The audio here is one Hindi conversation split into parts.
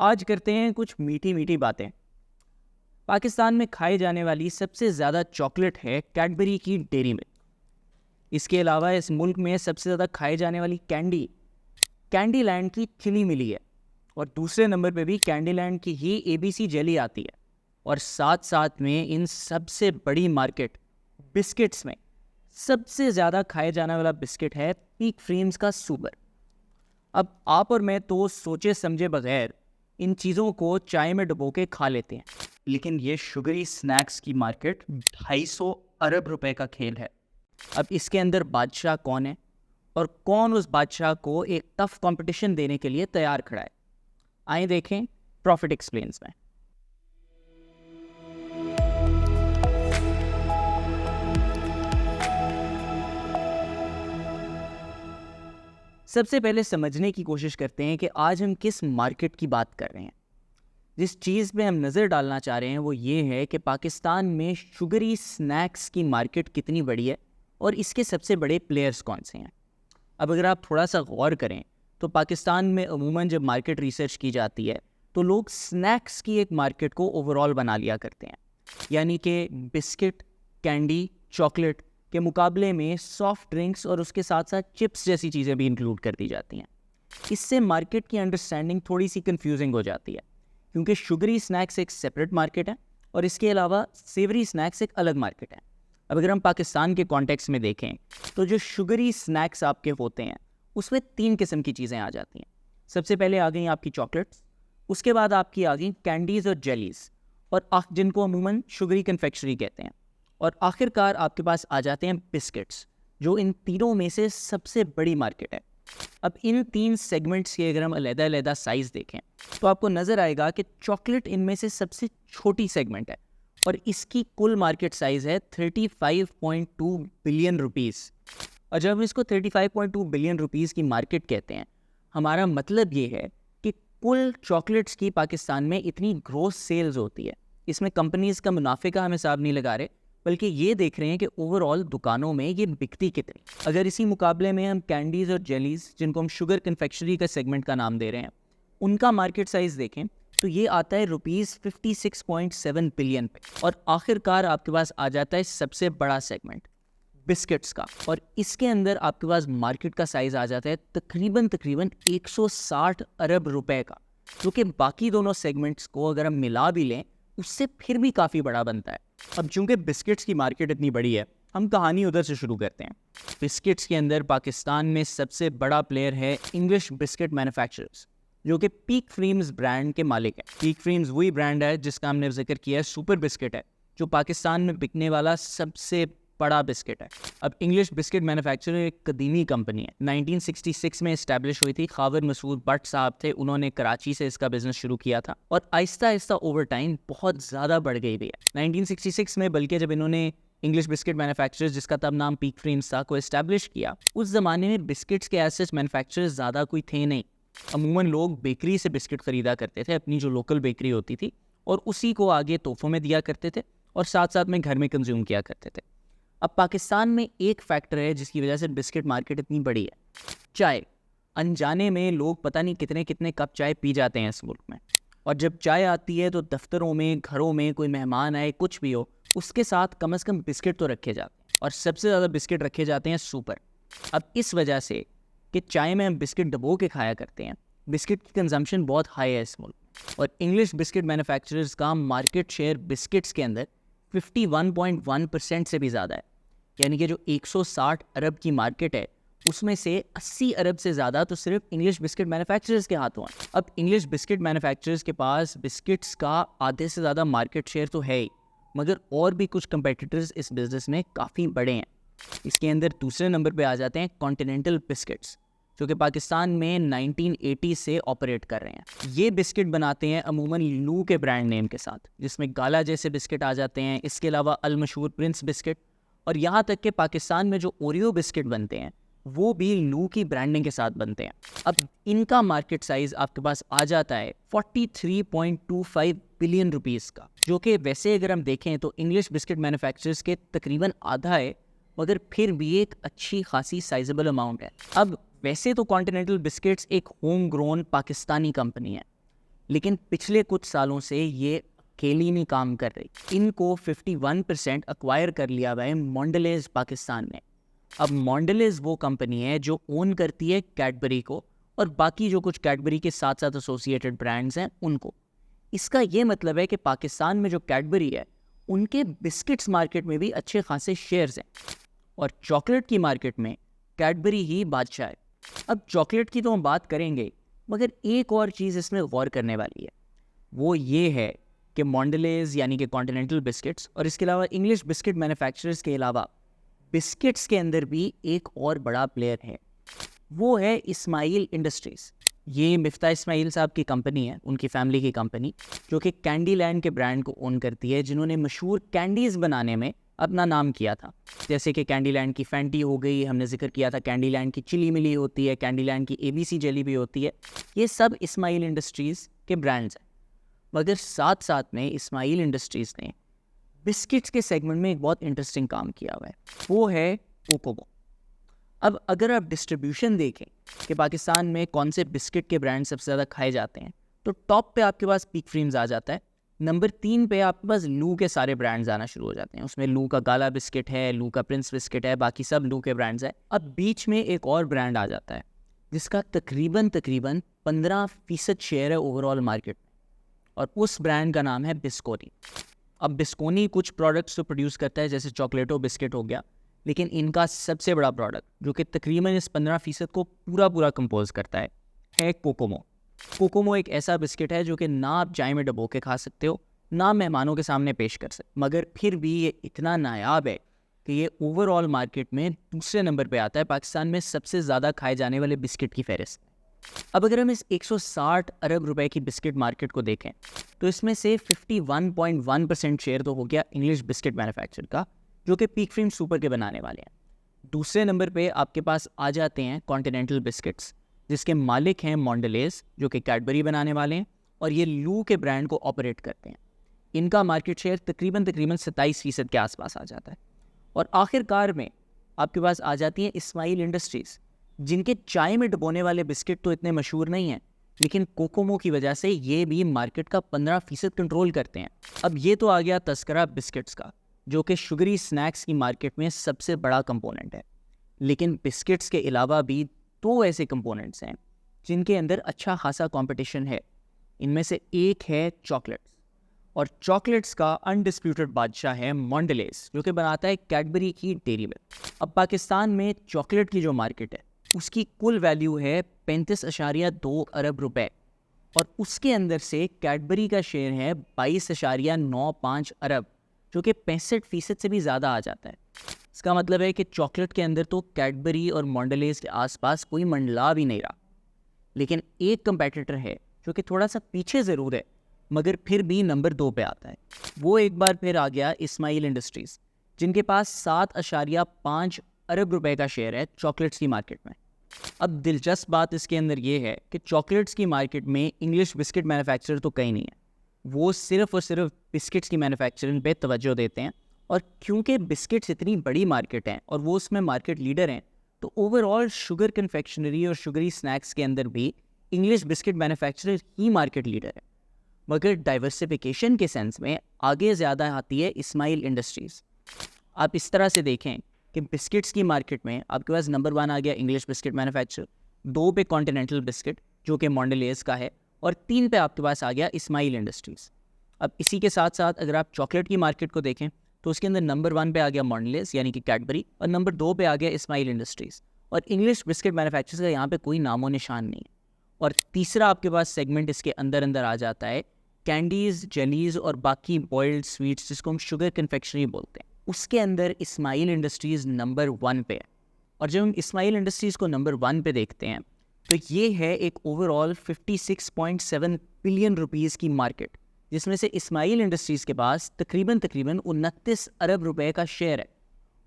आज करते हैं कुछ मीठी मीठी बातें। पाकिस्तान में खाई जाने वाली सबसे ज़्यादा चॉकलेट है कैडबरी की डेयरी मिल्क। इसके अलावा इस मुल्क में सबसे ज़्यादा खाई जाने वाली कैंडी कैंडी लैंड की चिली मिली है। और दूसरे नंबर पे भी कैंडी लैंड की ही एबीसी जेली आती है। और साथ साथ में इन सबसे बड़ी मार्केट बिस्किट्स में सबसे ज़्यादा खाए जाने वाला बिस्किट है पीक फ्रेम्स का सुपर। अब आप और मैं तो सोचे समझे बगैर इन चीज़ों को चाय में डुबो के खा लेते हैं, लेकिन ये शुगरी स्नैक्स की मार्केट 250 अरब रुपए का खेल है। अब इसके अंदर बादशाह कौन है और कौन उस बादशाह को एक टफ कंपटीशन देने के लिए तैयार खड़ा है, आइए देखें प्रॉफिट एक्सप्लेन्स में। सबसे पहले समझने की कोशिश करते हैं कि आज हम किस मार्केट की बात कर रहे हैं। जिस चीज़ पे हम नज़र डालना चाह रहे हैं वो ये है कि पाकिस्तान में शुगरी स्नैक्स की मार्केट कितनी बड़ी है और इसके सबसे बड़े प्लेयर्स कौन से हैं। अब अगर आप थोड़ा सा गौर करें तो पाकिस्तान में अमूमन जब मार्केट रिसर्च की जाती है तो लोग स्नैक्स की एक मार्केट को ओवरऑल बना लिया करते हैं, यानी कि बिस्किट, कैंडी, चॉकलेट के मुकाबले में सॉफ्ट ड्रिंक्स और उसके साथ साथ चिप्स जैसी चीज़ें भी इंक्लूड कर दी जाती हैं। इससे मार्केट की अंडरस्टैंडिंग थोड़ी सी कंफ्यूजिंग हो जाती है, क्योंकि शुगरी स्नैक्स एक सेपरेट मार्केट है और इसके अलावा सेवरी स्नैक्स एक अलग मार्केट है। अब अगर हम पाकिस्तान के कॉन्टेक्स्ट में देखें तो जो शुगरी स्नैक्स आपके होते हैं उसमें 3 किस्म की चीज़ें आ जाती हैं। सबसे पहले आ गई आपकी चॉकलेट्स, उसके बाद आपकी आ गई कैंडीज़ और जेलीज़, और जिनको अमूमन शुगरी कन्फेक्शनरी कहते हैं, और आखिरकार आपके पास आ जाते हैं बिस्किट्स, जो इन तीनों में से सबसे बड़ी मार्केट है। अब इन 3 सेगमेंट्स के अगर हम अलग-अलग साइज़ देखें तो आपको नज़र आएगा कि चॉकलेट इनमें से सबसे छोटी सेगमेंट है और इसकी कुल मार्केट साइज़ है 35.2 बिलियन रुपीज़। और जब हम इसको 35.2 बिलियन रुपीज़ की मार्केट कहते हैं, हमारा मतलब ये है कि कुल चॉकलेट्स की पाकिस्तान में इतनी ग्रोस सेल्स होती है। इसमें कंपनीज़ का मुनाफे का हम हिसाब नहीं लगा रहे, बल्कि ये देख रहे हैं कि ओवरऑल दुकानों में ये बिकती कितनी। अगर इसी मुकाबले में हम कैंडीज़ और जेलीज़, जिनको हम शुगर कन्फेक्शनरी का सेगमेंट का नाम दे रहे हैं, उनका मार्केट साइज़ देखें तो ये आता है ₹56.7 बिलियन पे। और आखिरकार आपके पास आ जाता है सबसे बड़ा सेगमेंट बिस्किट्स का, और इसके अंदर आपके पास मार्केट का साइज़ आ जाता है तकरीबन 160 अरब रुपए का, जो कि बाकी दोनों सेगमेंट्स को अगर हम मिला भी लें उससे फिर भी काफ़ी बड़ा बनता है। अब चूंकि बिस्किट्स की मार्केट इतनी बड़ी है, हम कहानी उधर से शुरू करते हैं। बिस्किट्स के अंदर पाकिस्तान में सबसे बड़ा प्लेयर है इंग्लिश बिस्किट मैन्युफैक्चरर्स, जो कि पीक फ्रेम्स ब्रांड के मालिक है। पीक फ्रेम्स वही ब्रांड है जिसका हमने जिक्र किया है, सुपर बिस्किट है, जो पाकिस्तान में बिकने वाला सबसे बड़ा बिस्किट है। अब इंग्लिश बिस्किट मैन्युफैक्चरर एक कदीमी कंपनी है, 1966 में इस्टेब्लिश हुई थी। खावर मसूद भट्ट साहब थे, उन्होंने कराची से इसका बिजनेस शुरू किया था और आहिस्ता आहिस्ता ओवर टाइम बहुत ज़्यादा बढ़ गई भी है। 1966 में बल्कि जब इन्होंने इंग्लिश बिस्किट मैन्युफैक्चरर्स, जिसका तब नाम पीक फ्रेम्स था, को इस्टेब्लिश किया, उस ज़माने में बिस्किट्स के ऐसे मैन्युफैक्चरर्स ज़्यादा कोई थे नहीं। अमूमन लोग बेकरी से बिस्किट ख़रीदा करते थे, अपनी जो लोकल बेकरी होती थी, और उसी को आगे तोहफों में दिया करते थे और साथ साथ में घर में कंज्यूम किया करते थे। अब पाकिस्तान में एक फैक्टर है जिसकी वजह से बिस्किट मार्केट इतनी बड़ी है, चाय। अनजाने में लोग पता नहीं कितने कितने कप चाय पी जाते हैं इस मुल्क में, और जब चाय आती है तो दफ्तरों में, घरों में कोई मेहमान आए, कुछ भी हो, उसके साथ कम से कम बिस्किट तो रखे जाते हैं, और सबसे ज़्यादा बिस्किट रखे जाते हैं सुपर। अब इस वजह से कि चाय में हम बिस्किट डबो के खाया करते हैं, बिस्किट की कंजम्पशन बहुत हाई है इस मुल्क में, और इंग्लिश बिस्किट मैन्युफैक्चरर्स का मार्केट शेयर बिस्किट्स के अंदर 51.1% से भी ज़्यादा है। यानी कि जो 160 अरब की मार्केट है उसमें से 80 अरब से ज़्यादा तो सिर्फ इंग्लिश बिस्किट मैन्युफैक्चरर्स के हाथों हैं। अब इंग्लिश बिस्किट मैन्युफैक्चरर्स के पास बिस्किट्स का आधे से ज़्यादा मार्केट शेयर तो है ही, मगर और भी कुछ कंपेटिटर्स इस बिज़नेस में काफ़ी बड़े हैं। इसके अंदर दूसरे नंबर पे आ जाते हैं कॉन्टिनेंटल बिस्किट्स, जो कि पाकिस्तान में 1980 से ऑपरेट कर रहे हैं। ये बिस्किट बनाते हैं अमूमन लू के ब्रांड नेम के साथ, जिसमें गाला जैसे बिस्किट आ जाते हैं। इसके अलावा अल मशहूर प्रिंस बिस्किट, और यहाँ तक कि पाकिस्तान में जो ओरियो बिस्किट बनते हैं वो भी लू की ब्रांडिंग के साथ बनते हैं। अब इनका मार्केट साइज आपके पास आ जाता है 43.25 बिलियन रुपीस का, जो कि वैसे अगर हम देखें तो इंग्लिश बिस्किट मैन्युफैक्चरर्स के तकरीबन आधा है, मगर फिर भी एक अच्छी खासी साइजेबल अमाउंट है। अब वैसे तो कॉन्टिनेंटल बिस्किट्स एक होम ग्रोन पाकिस्तानी कंपनी है, लेकिन पिछले कुछ सालों से ये अकेली नहीं काम कर रही। इनको 51% अक्वायर कर लिया हुआ है मोंडेलेज पाकिस्तान ने। अब मोंडेलेज वो कंपनी है जो ओन करती है कैडबरी को और बाकी जो कुछ कैडबरी के साथ साथ एसोसिएटेड ब्रांड्स हैं उनको। इसका ये मतलब है कि पाकिस्तान में जो कैडबरी है उनके बिस्किट्स मार्केट में भी अच्छे खासे शेयर्स हैं और चॉकलेट की मार्केट में कैडबरी ही बादशाह है। अब चॉकलेट की तो हम बात करेंगे, मगर एक और चीज़ इसमें गौर करने वाली है, वो ये है कि मोंडेलेज यानी कि कॉन्टिनेंटल बिस्किट्स और इसके अलावा इंग्लिश बिस्किट मैन्युफैक्चरर्स के अलावा बिस्किट्स के अंदर भी एक और बड़ा प्लेयर है, वो है इस्माइल इंडस्ट्रीज़। ये मिफ्ता इस्माइल साहब की कंपनी है, उनकी फैमिली की कंपनी, जो कि कैंडी लैंड के ब्रांड को ओन करती है, जिन्होंने मशहूर कैंडीज़ बनाने में अपना नाम किया था। जैसे कि कैंडी लैंड की फैंटी हो गई, हमने जिक्र किया था कैंडी लैंड की चिली मिली होती है, कैंडी लैंड की ABC जेली भी होती है। ये सब इस्माइल इंडस्ट्रीज़ के ब्रांड्स हैं। मगर साथ साथ में इस्माइल इंडस्ट्रीज़ ने बिस्किट्स के सेगमेंट में एक बहुत इंटरेस्टिंग काम किया हुआ है, वो है कोकोमो। अब अगर आप डिस्ट्रीब्यूशन देखें कि पाकिस्तान में कौन से बिस्किट के ब्रांड सबसे ज़्यादा खाए जाते हैं, तो टॉप पे आपके पास पीक फ्रीम्स आ जाता है। नंबर 3 पे आपके पास लू के सारे ब्रांड्स आना शुरू हो जाते हैं। उसमें लू का गाला बिस्किट है, लू का प्रिंस बिस्किट है, बाकी सब लू के ब्रांड्स हैं। अब बीच में एक और ब्रांड आ जाता है जिसका तकरीबन 15% शेयर है ओवरऑल मार्केट में, और उस ब्रांड का नाम है बिस्कोनी। अब बिस्कोनी कुछ प्रोडक्ट्स तो प्रोड्यूस करता है, जैसे चॉकलेटो बिस्किट हो गया, लेकिन इनका सबसे बड़ा प्रोडक्ट जो कि तकरीबन इस 15% को पूरा कंपोज करता है कोकोमो। कोकोमो एक ऐसा बिस्किट है जो कि ना आप चाय में डबो के खा सकते हो, ना मेहमानों के सामने पेश कर सकते, मगर फिर भी ये इतना नायाब है कि ये ओवरऑल मार्केट में दूसरे नंबर पे आता है पाकिस्तान में सबसे ज़्यादा खाए जाने वाले बिस्किट की फहरिस्त। अब अगर हम इस 160 अरब रुपए की बिस्किट मार्केट को देखें तो इसमें से 51.1% शेयर तो हो गया इंग्लिश बिस्किट मैन्युफैक्चर का, जो कि पीक फ्रीम सुपर के बनाने वाले हैं। दूसरे नंबर पे आपके पास आ जाते हैं कॉन्टिनेंटल बिस्किट्स, जिसके मालिक हैं मोंडेलेज, जो कि कैडबरी बनाने वाले हैं और ये लू के ब्रांड को ऑपरेट करते हैं। इनका मार्केट शेयर तकरीबन 27% के आसपास आ जाता है। और आखिरकार में आपके पास आ जाती है इस्माइल इंडस्ट्रीज़, जिनके चाय में डुबोने वाले बिस्किट तो इतने मशहूर नहीं हैं, लेकिन कोकोमो की वजह से ये भी मार्केट का 15% कंट्रोल करते हैं। अब ये तो आ गया तस्करा बिस्किट्स का, जो कि शुगरी स्नैक्स की मार्केट में सबसे बड़ा कंपोनेंट है। लेकिन बिस्किट्स के अलावा भी 2 ऐसे कंपोनेंट्स हैं जिनके अंदर अच्छा खासा कंपटीशन है। इनमें से एक है चॉकलेट्स, और चॉकलेट्स का अनडिस्प्यूटेड बादशाह है मोंडेलेज, जो कि बनाता है कैडबरी की डेयरी मिल्क। अब पाकिस्तान में चॉकलेट की जो मार्केट है उसकी कुल वैल्यू है 35.2 अरब रुपए, और उसके अंदर से कैडबरी का शेयर है 22.95 अरब, जो कि 65% से भी ज़्यादा आ जाता है। इसका मतलब है कि चॉकलेट के अंदर तो कैडबरी और मोंडेलेज के आसपास कोई मंडला भी नहीं रहा। लेकिन एक कंपेटिटर है जो कि थोड़ा सा पीछे ज़रूर है, मगर फिर भी नंबर 2 पे आता है। वो एक बार फिर आ गया इस्माइल इंडस्ट्रीज़, जिनके पास 7.5 अरब रुपए का शेयर है चॉकलेट्स की मार्केट में। अब दिलचस्प बात इसके अंदर ये है कि चॉकलेट्स की मार्केट में इंग्लिश बिस्किट मैन्युफैक्चरर तो कहीं नहीं है, वो सिर्फ और सिर्फ बिस्किट्स की मैन्युफैक्चरिंग पे तवज्जो देते हैं। और क्योंकि बिस्किट्स इतनी बड़ी मार्केट हैं और वो उसमें मार्केट लीडर हैं, तो ओवरऑल शुगर कन्फेक्शनरी और शुगरी स्नैक्स के अंदर भी इंग्लिश बिस्किट मैन्युफैक्चरर ही मार्केट लीडर है। मगर डाइवर्सिफिकेशन के सेंस में आगे ज़्यादा आती है इस्माइल इंडस्ट्रीज़। आप इस तरह से देखें कि बिस्किट्स की मार्केट में आपके पास नंबर 1 आ गया इंग्लिश बिस्किट मैन्युफैक्चर, 2 पे कॉन्टिनेंटल बिस्किट जो कि मोंडेलेज का है, और 3 पे आपके पास आ गया इस्माइल इंडस्ट्रीज़। अब इसी के साथ साथ अगर आप चॉकलेट की मार्केट को देखें तो उसके अंदर नंबर 1 पे आ गया मोंडेलेज यानी कि कैडबरी, और नंबर 2 पे आ गया इस्माइल इंडस्ट्रीज़, और इंग्लिश बिस्किट मैन्युफैक्चरर्स का यहाँ पे कोई नामो निशान नहीं है। और तीसरा आपके पास सेगमेंट इसके अंदर आ जाता है कैंडीज़, जेलीज़ और बाकी बॉइल्ड स्वीट्स, जिसको हम शुगर कन्फेक्शनरी बोलते हैं। उसके अंदर इस्माइल इंडस्ट्रीज़ नंबर 1 पे है। और जब हम इस्माइल इंडस्ट्रीज़ को नंबर 1 पे देखते हैं तो ये है एक ओवरऑल 56.7 बिलियन रुपीज़ की मार्केट, जिसमें से इस्माइल इंडस्ट्रीज़ के पास तकरीबन 29 अरब रुपए का शेयर है।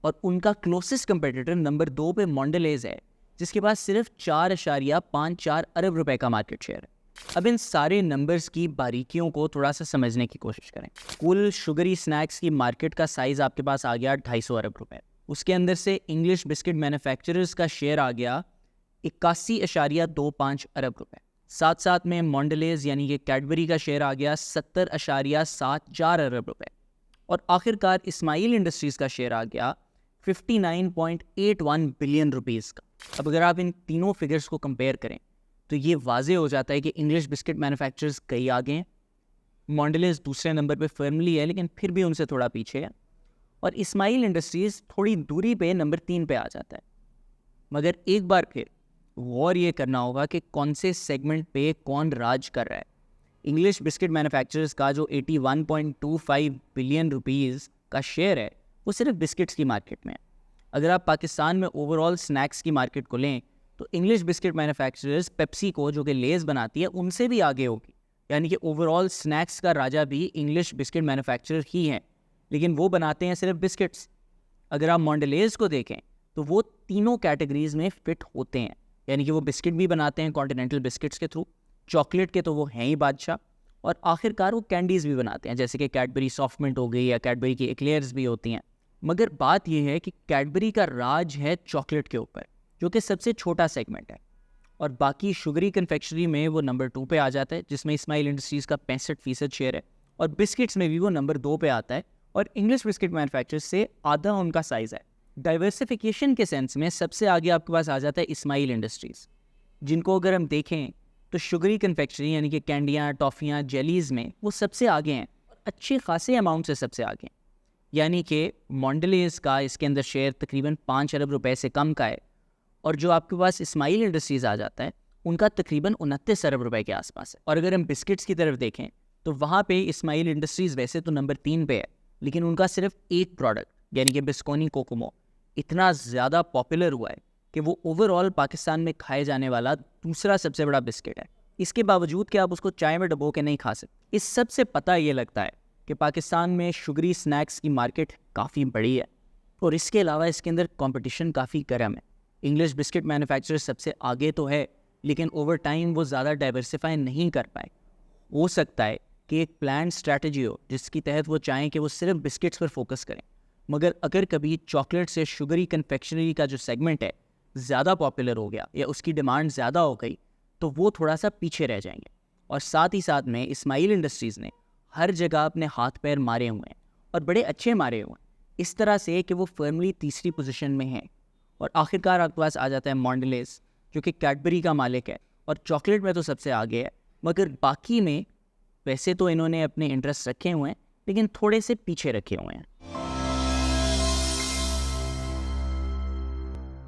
और उनका क्लोजेस्ट कंपेटिटर नंबर 2 पे मोंडेलेज है, जिसके पास सिर्फ 4.54 अरब रुपए का मार्केट शेयर है। अब इन सारे नंबर्स की बारीकियों को थोड़ा सा समझने की कोशिश करें। कुल शुगरी स्नैक्स की मार्केट का साइज़ आपके पास आ गया 250 अरब रुपए। उसके अंदर से इंग्लिश बिस्किट मैन्युफैक्चरर्स का शेयर आ गया 81.25 अरब रुपए। साथ साथ में मॉन्डलेज यानी कि कैडबरी का शेयर आ गया 70.74 अरब रुपए। और आखिरकार इस्माइल इंडस्ट्रीज़ का शेयर आ गया 59.81 बिलियन रुपीज़ का। अब अगर आप इन तीनों फिगर्स को कंपेयर करें तो ये वाजे हो जाता है कि इंग्लिश बिस्किट मैन्युफैक्चरर्स कई आगे हैं, मॉन्डलेज दूसरे नंबर पे फर्मली है लेकिन फिर भी उनसे थोड़ा पीछे है, और इस्माइल इंडस्ट्रीज़ थोड़ी दूरी पे नंबर 3 पे आ जाता है। मगर एक बार फिर गौर ये करना होगा कि कौन से सेगमेंट पे कौन राज कर रहा है। इंग्लिश बिस्किट मैन्युफैक्चरर्स का जो 81.25 बिलियन रुपीज़ का शेयर है वो सिर्फ बिस्किट्स की मार्केट में है। अगर आप पाकिस्तान में ओवरऑल स्नैक्स की मार्केट को लें तो इंग्लिश बिस्किट मैन्युफैक्चरर्स पेप्सी को जो कि लेस बनाती है उनसे भी आगे होगी, यानी कि ओवरऑल स्नैक्स का राजा भी इंग्लिश बिस्किट मैन्युफैक्चरर ही हैं, लेकिन वो बनाते हैं सिर्फ बिस्किट्स। अगर आप मॉन्डलेज को देखें तो वो तीनों कैटेगरीज में फिट होते हैं, यानी कि वो बिस्किट भी बनाते हैं कॉन्टिनेंटल बिस्किट्स के थ्रू, चॉकलेट के तो वो हैं ही बादशाह, और आखिरकार वो कैंडीज़ भी बनाते हैं जैसे कि कैडबरी सॉफ्टमिंट हो गई या कैडबरी की एक्लेयर्स भी होती हैं। मगर बात यह है कि कैडबरी का राज है चॉकलेट के ऊपर, जो कि सबसे छोटा सेगमेंट है, और बाकी शुगरी कन्फेक्शनरी में वो नंबर 2 पे आ जाता है जिसमें इस्माइल इंडस्ट्रीज़ का 65% शेयर है, और बिस्किट्स में भी वो नंबर 2 पे आता है, और इंग्लिश बिस्किट मैन्युफैक्चरर्स से आधा उनका साइज़ है। डाइवर्सिफिकेशन के सेंस में सबसे आगे आपके पास आ जाता है इस्माइल इंडस्ट्रीज़, जिनको अगर हम देखें तो शुगरी कन्फेक्शनरी यानी कि कैंडियाँ, टॉफ़ियाँ, जेलीज़ में वो सबसे आगे हैं, और अच्छे खासे अमाउंट से सबसे आगे हैं। यानी कि मॉन्डलेज का इसके अंदर शेयर तकरीबन 5 अरब रुपए से कम का है, और जो आपके पास इस्माइल इंडस्ट्रीज़ आ जाता है उनका तकरीबन 29 अरब रुपए के आसपास है। और अगर हम बिस्किट्स की तरफ देखें तो वहाँ पे इस्माइल इंडस्ट्रीज़ वैसे तो नंबर 3 पे है, लेकिन उनका सिर्फ एक प्रोडक्ट यानी कि बिस्कोनी कोकोमो इतना ज़्यादा पॉपुलर हुआ है कि वो ओवरऑल पाकिस्तान में खाए जाने वाला दूसरा सबसे बड़ा बिस्किट है। इसके बावजूद कि आप उसको चाय में डबो के नहीं खा सकते। इस सब से पता ये लगता है कि पाकिस्तान में शुगरी स्नैक्स की मार्केट काफ़ी बड़ी है, और इसके अलावा इसके अंदर कंपटीशन काफ़ी गर्म है। इंग्लिश बिस्किट मैन्युफैक्चरर सबसे आगे तो है, लेकिन ओवर टाइम वो ज़्यादा डाइवर्सिफाई नहीं कर पाए। हो सकता है कि एक प्लान स्ट्रैटेजी हो जिसकी तहत वो चाहें कि वो सिर्फ बिस्किट्स पर फोकस करें, मगर अगर कभी चॉकलेट से शुगरी कन्फेक्शनरी का जो सेगमेंट है ज़्यादा पॉपुलर हो गया या उसकी डिमांड ज़्यादा हो गई तो वो थोड़ा सा पीछे रह जाएंगे। और साथ ही साथ में इस्माइल इंडस्ट्रीज़ ने हर जगह अपने हाथ पैर मारे हुए हैं, और बड़े अच्छे मारे हुए हैं, इस तरह से कि वो फर्मली तीसरी पोजीशन में है। और आखिरकार आपके पास आ जाता है मॉन्डलेज, जो कि कैडबरी का मालिक है और चॉकलेट में तो सबसे आगे है, मगर बाकी में वैसे तो इन्होंने अपने इंटरेस्ट रखे हुए हैं लेकिन थोड़े से पीछे रखे हुए हैं।